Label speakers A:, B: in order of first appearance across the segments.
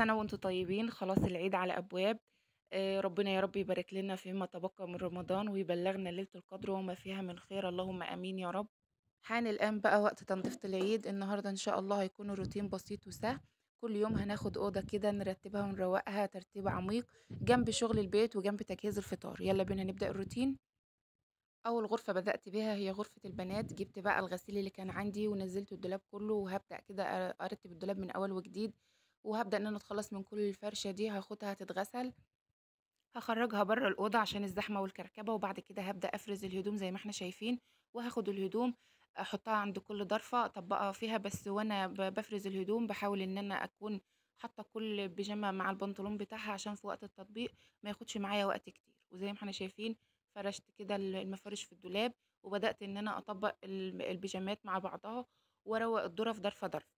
A: سنة وانتم طيبين، خلاص العيد على أبواب. ربنا يا رب يبارك لنا فيما تبقى من رمضان ويبلغنا ليلة القدر وما فيها من خير، اللهم آمين يا رب. حان الآن بقى وقت تنظيفة العيد. النهاردة إن شاء الله هيكون الروتين بسيط وسهل. كل يوم هناخد أوضة كده نرتبها ونروقها ترتيب عميق جنب شغل البيت وجنب تجهيز الفطار. يلا بينا نبدأ الروتين. أول غرفة بدأت بيها هي غرفة البنات. جبت بقى الغسيل اللي كان عندي ونزلت الدولاب كله، وهبدأ كده أرتب الدولاب من أول وجديد. وهبدأ إن أنا أتخلص من كل الفرشة دي، هاخدها تتغسل، هخرجها بره الأوضة عشان الزحمة والكركبة. وبعد كده هبدأ أفرز الهدوم زي ما احنا شايفين، وهاخد الهدوم أحطها عند كل ضرفة أطبقها فيها. بس وأنا بفرز الهدوم بحاول إن أنا أكون حاطة كل بيجامة مع البنطلون بتاعها عشان في وقت التطبيق ما ياخدش معايا وقت كتير. وزي ما احنا شايفين فرشت كده المفارش في الدولاب، وبدأت إن أنا أطبق البيجامات مع بعضها وأروق الظرف ضرفة ضرفة.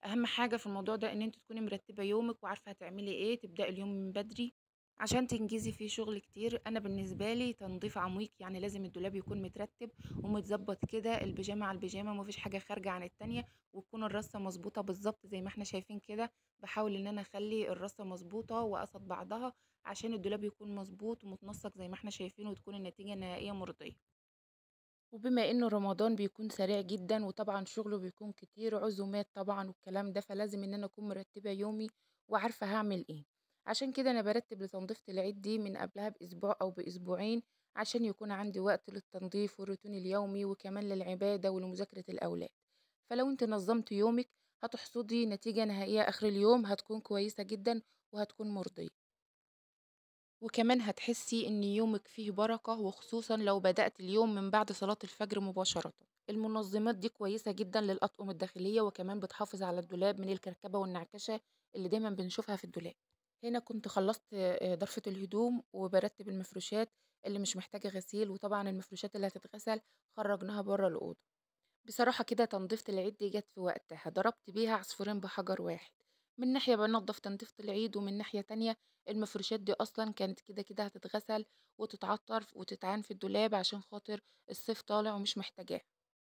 A: أهم حاجة في الموضوع ده إن انت تكوني مرتبة يومك وعارفة هتعملي ايه، تبدأي اليوم من بدري عشان تنجزي فيه شغل كتير. انا بالنسبه لي تنظيف عميق، يعني لازم الدولاب يكون مترتب ومتظبط كده، البيجامه على البيجامه ومفيش حاجه خارجه عن التانية، وتكون الرصه مظبوطه بالظبط زي ما احنا شايفين كده. بحاول ان انا اخلي الرصه مظبوطه وقصد بعضها عشان الدولاب يكون مظبوط ومتنسق زي ما احنا شايفين، وتكون النتيجه النهائيه مرضيه. وبما انه رمضان بيكون سريع جدا وطبعا شغله بيكون كتير، عزومات طبعا والكلام ده، فلازم ان انا اكون مرتبة يومي وعارفة هعمل ايه. عشان كده انا برتب لتنظيفة العيد دي من قبلها باسبوع او باسبوعين، عشان يكون عندي وقت للتنظيف والروتين اليومي وكمان للعبادة ولمذاكرة الاولاد. فلو انت نظمت يومك هتحصدي نتيجة نهائية اخر اليوم هتكون كويسة جدا وهتكون مرضية. وكمان هتحسي ان يومك فيه بركة، وخصوصا لو بدأت اليوم من بعد صلاة الفجر مباشرة. المنظمات دي كويسة جدا للأطقم الداخلية، وكمان بتحافظ على الدولاب من الكركبة والنعكشة اللي دايما بنشوفها في الدولاب. هنا كنت خلصت ضرفة الهدوم وبرتب المفروشات اللي مش محتاجة غسيل، وطبعا المفروشات اللي هتتغسل خرجناها بره الأوضة. بصراحة كده تنظيفة العيد دي جت في وقتها، ضربت بيها عصفورين بحجر واحد. من ناحية بنضف تنظيفة العيد، ومن ناحية تانية المفروشات دي أصلا كانت كده كده هتتغسل وتتعطر وتتعان في الدولاب عشان خاطر الصيف طالع ومش محتاجاها.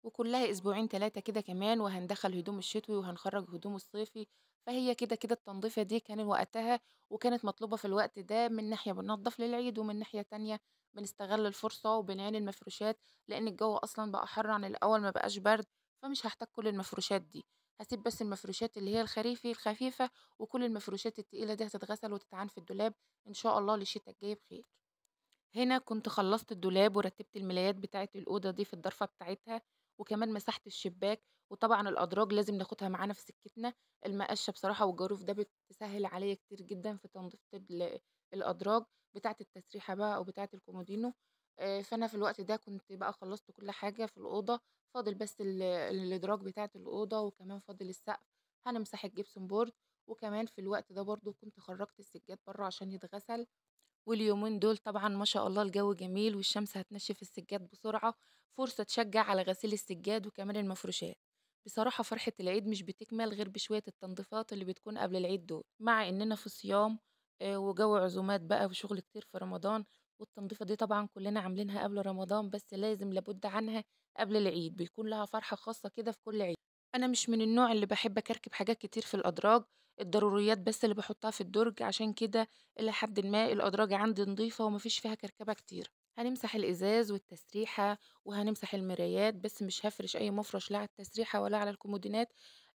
A: وكلها أسبوعين تلاتة كده كمان وهندخل هدوم الشتوي وهنخرج هدوم الصيفي. فهي كده كده التنظيفة دي كان وقتها وكانت مطلوبة في الوقت ده. من ناحية بننضف للعيد، ومن ناحية تانية بنستغل الفرصة وبنعين المفروشات، لأن الجو أصلا بقى حر عن الأول ما بقاش برد. فمش هحتاج كل المفروشات دي، هسيب بس المفروشات اللي هي الخريفي الخفيفة، وكل المفروشات التقيلة دي هتتغسل وتتعان في الدولاب إن شاء الله للشتا الجاي بخير. هنا كنت خلصت الدولاب ورتبت الملايات بتاعة الأوضة دي في الضرفة بتاعتها، وكمان مسحت الشباك. وطبعا الأدراج لازم ناخدها معانا في سكتنا. المقشة بصراحة والجاروف ده بتسهل عليا كتير جدا في تنظيف الأدراج بتاعة التسريحة بقى أو بتاعة الكومودينو. فأنا في الوقت ده كنت بقى خلصت كل حاجة في الأوضة، فاضل بس الأدراج بتاعة الأوضة، وكمان فاضل السقف هنمسح الجبسون بورد. وكمان في الوقت ده برضو كنت خرجت السجاد بره عشان يتغسل. واليومين دول طبعا ما شاء الله الجو جميل والشمس هتنشف السجاد بسرعة، فرصة تشجع على غسيل السجاد وكمان المفروشات. بصراحة فرحة العيد مش بتكمل غير بشوية التنظيفات اللي بتكون قبل العيد دول، مع إننا في صيام وجو عزومات بقى وشغل كتير في رمضان. والتنظيفة دي طبعا كلنا عاملينها قبل رمضان، بس لازم لابد عنها قبل العيد، بيكون لها فرحة خاصة كده في كل عيد. أنا مش من النوع اللي باحب أكركب حاجات كتير في الأدراج، الضروريات بس اللي باحطها في الدرج، عشان كده إلى حدٍ ما الأدراج عندي نضيفة وما فيش فيها كركبة كتير. هنمسح الإزاز والتسريحة وهنمسح المرايات، بس مش هافرش أي مفرش لا على التسريحة ولا على الكومودينات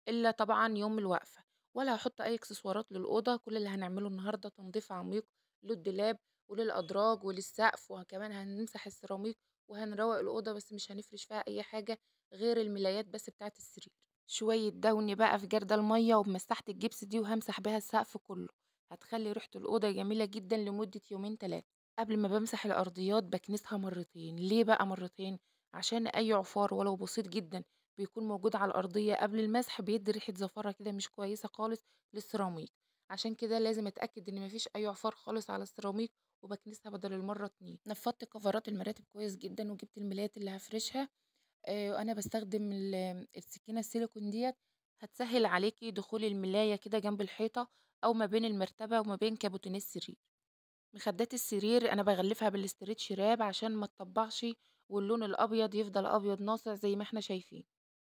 A: إلا طبعًا يوم الوقفة، ولا هاحط أي إكسسوارات للأوضة. كل اللي هنعمله النهارده تنضيف عميق للدولاب وللأدراج وللسقف، وكمان هنمسح السيراميك وهنروّق الأوضة، بس مش هنفرش فيها أي حاجة غير الملايات بس بتاعة السرير. شوية دوني بقى في جردل المية وبمسحة الجبس دي وهمسح بيها السقف كله، هتخلي ريحة الأوضة جميلة جدا لمدة يومين تلاتة. قبل ما بمسح الأرضيات بكنسها مرتين. ليه بقى مرتين؟ عشان أي عفار ولو بسيط جدا بيكون موجود على الأرضية قبل المسح بيدي ريحة زفرة كده مش كويسة خالص للسيراميك. عشان كده لازم أتأكد إن مفيش أي عفار خالص على السيراميك، وبكنسها بدل المرة اتنين. نفضت كفرات المراتب كويس جدا وجبت الملايات اللي هفرشها. أنا باستخدم السكينة السيليكون ديّة، هتسهّل عليكِ دخول الملاية كده جنب الحيطة أو ما بين المرتبة وما بين كابوتينيه السرير. مخدات السرير أنا باغلّفها بالstretch wrap عشان ما تطبّعش واللون الأبيض يفضل أبيض ناصع زي ما إحنا شايفين.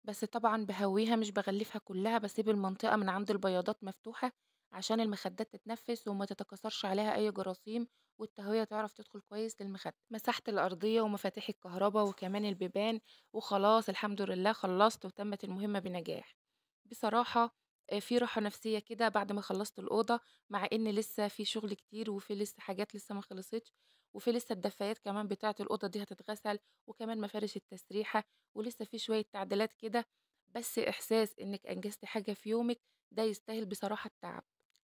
A: بس طبعًا باهويها مش باغلّفها كلّها، باسيب المنطقة من عند البياضات مفتوحة عشان المخدات تتنفس وما تتكاثرش عليها أي جراثيم، والتهوية تعرف تدخل كويس للمخدة. مسحت الأرضية ومفاتيح الكهربا وكمان البيبان، وخلاص الحمد لله خلّصت وتمت المهمة بنجاح. بصراحة في راحة نفسية كده بعد ما خلّصت الأوضة، مع إن لسه في شغل كتير وفي لسه حاجات لسه ما خلصتش، وفي لسه الدفايات كمان بتاعة الأوضة دي هتتغسل، وكمان مفارش التسريحة، ولسه في شوية تعديلات كده. بس إحساس إنِّك أنجزتِ حاجة في يومِك ده يستاهل بصراحة التعب.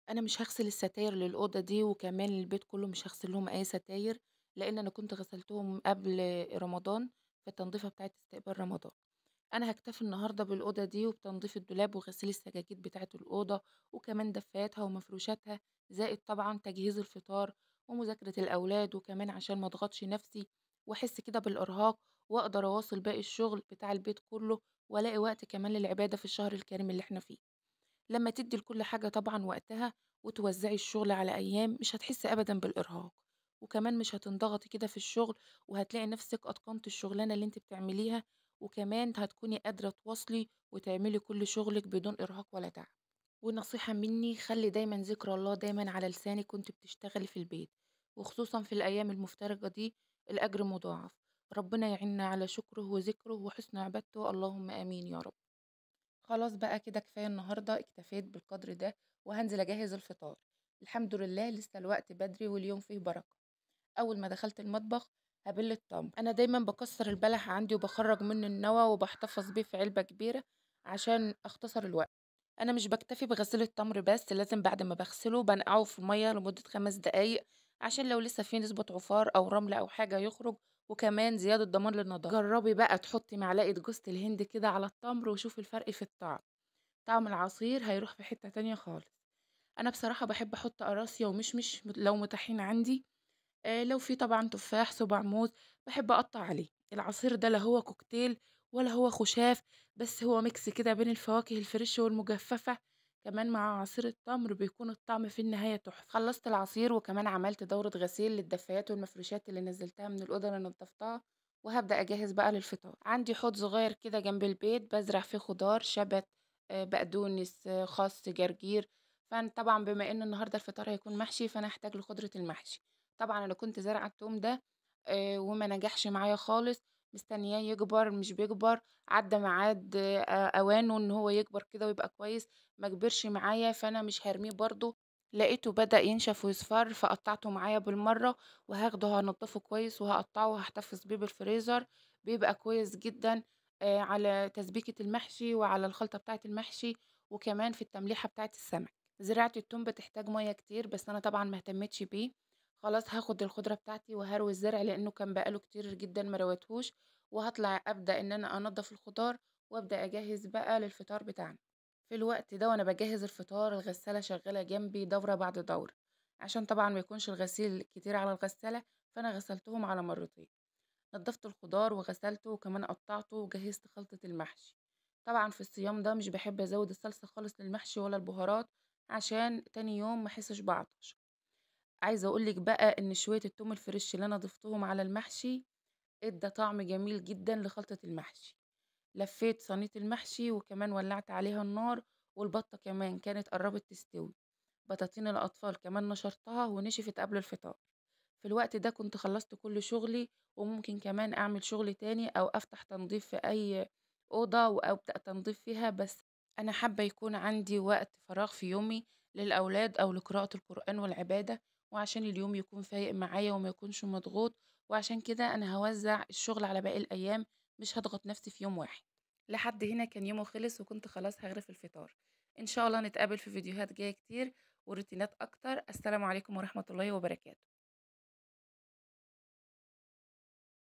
A: أنا مش هاغسل الستاير للأوضة دي، وكمان البيت كله مش هاغسل لهم أي ستاير، لإن أنا كنت غسلتهم قبل رمضان في التنضيفة بتاعة استقبال رمضان. أنا هاكتفي النهارده بالأوضة دي وبتنضيف الدولاب وغسيل السجاجيد بتاعة الأوضة، وكمان دفاياتها ومفروشاتها، زائد طبعًا تجهيز الفطار ومذاكرة الأولاد، وكمان عشان ما اضغطش نفسي وأحس كده بالإرهاق، وأقدر أواصل باقي الشغل بتاع البيت كله، وألاقي وقت كمان للعبادة في الشهر الكريم اللي إحنا فيه. لمّا تدّي لكل حاجة طبعًا وقتها، وتوزّعي الشغل على أيام، مش هتحسّي أبدًا بالإرهاق، وكمان مش هتنضغطي كده في الشغل، وهتلاقي نفسِك أتقنتِ الشغلانة اللي أنتِ بتعمليها، وكمان هتكوني قادرة تواصلي وتعملي كل شغلِك بدون إرهاق ولا تعب. ونصيحة منّي خلّي دايمًا ذكر الله دايمًا على لسانِك وأنتِ بتشتغلي في البيت، وخصوصًا في الأيام المفترجة دي الأجر مضاعف. ربنا يعيننا على شكره وذكره وحسن عبادته، اللهم آمين يا رب. خلاص بقى كده كفاية النهارده، اكتفيت بالقدر ده وهانزل أجهّز الفطار. الحمد لله لسه الوقت بدري واليوم فيه بركة. أول ما دخلت المطبخ هابِل التمر. أنا دايمًا باكسّر البلح عندي وباخرّج منه النوى وباحتفظ بيه في علبة كبيرة عشان أختصر الوقت. أنا مش باكتفي بغسيل التمر بس، لازم بعد ما باغسله بانقعه في المَيّة لمدة 5 دقايق عشان لو لسه فيه نسبة عفار أو رمل أو حاجة يخرج، وكمان زيادة ضمان للنضافة. جرّبي بقى تحطّي معلقة جوزة الهند كده على التمر وشوفي الفرق في الطعم. طعم العصير هيروح في حتة تانية خالص. أنا بصراحة باحب أحط قراصيا ومشمش لو متاحين عندي، لو في طبعًا تفاح، صُباع موز، باحب أقطّع عليه. العصير ده لا هو كوكتيل ولا هو خُشاف، بس هو ميكس كده بين الفواكه الفريش والمجففة، كمان مع عصير التمر بيكون الطعم في النهاية تحفة. خلّصت العصير وكمان عملت دورة غسيل للدفايات والمفروشات اللي نزّلتها من الأوضة اللي نضفتها، وهابدأ أجهّز بقى للفطار. عندي حوض صغير كده جنب البيت بازرع فيه خضار، شبت، بقدونس، خس، جرجير. فأنا طبعًا بما إن النهارده الفطار هيكون محشي، فأنا هاحتاج لخضرة المحشي. طبعًا أنا كنت زارعة التوم ده وما نجحش معايا خالص، مستنياه يكبر مش بيكبر، عدّى ميعاد أوانه إن هو يكبر كده ويبقى كويس، ما كبرش معايا، فأنا مش هارميه برضه. لقيته بدأ ينشف ويصفر، فقطّعته معايا بالمرّة، وهاخده هانضّفه كويس وهاقطّعه وهاحتفظ بيه بالفريزر، بيبقى كويس جدًا على تسبيكة المحشي وعلى الخلطة بتاعة المحشي، وكمان في التمليحة بتاعة السمك. زراعة التوم بتحتاج مَيّة كتير، بس أنا طبعًا ما اهتمتش بيه. خلاص هاخد الخضرة بتاعتي وهاروي الزرع لإنه كان بقى له كتير جدًا ما رويتهوش، وهاطلع أبدأ إن أنا أنضّف الخضار وأبدأ أجهّز بقى للفطار بتاعنا. في الوقت ده وأنا باجهّز الفطار الغسالة شغّالة جنبي دورة بعد دورة، عشان طبعًا ما يكونش الغسيل كتير على الغسالة، فأنا غسلتهم على مرّتين. نضّفت الخضار وغسلته وكمان قطّعته وجهّزت خلطة المحشي. طبعًا في الصيام ده مش باحب أزوّد الصلصة خالص للمحشي ولا البهارات، عشان تاني يوم ما أحسّش بعطش. عايزة أقول لِك بقى إن شوية التوم الفريش اللي أنا ضفتهم على المحشي، ادّى طعم جميل جدًا لخلطة المحشي. لفّيت صينية المحشي وكمان ولّعت عليها النار، والبطة كمان كانت قرّبت تستوي. بطاطين الأطفال كمان نشرتها ونشفت قبل الفطار. في الوقت ده كنت خلّصت كل شغلي، وممكن كمان أعمل شغل تاني أو أفتح تنضيف في أي أوضة وأبدأ تنضيف فيها، بس أنا حابة يكون عندي وقت فراغ في يومي للأولاد أو لقراءة القرآن والعبادة، وعشان اليوم يكون فايق معايا وما يكونش مضغوط، وعشان كده أنا هاوزّع الشغل على باقي الأيام، مش هاضغط نفسي في يوم واحد. لحد هنا كان يومه خلص وكنت خلاص هاغرف الفطار. إن شاء الله نتقابل في فيديوهات جاية كتير وروتينات أكتر. السلام عليكم ورحمة الله وبركاته.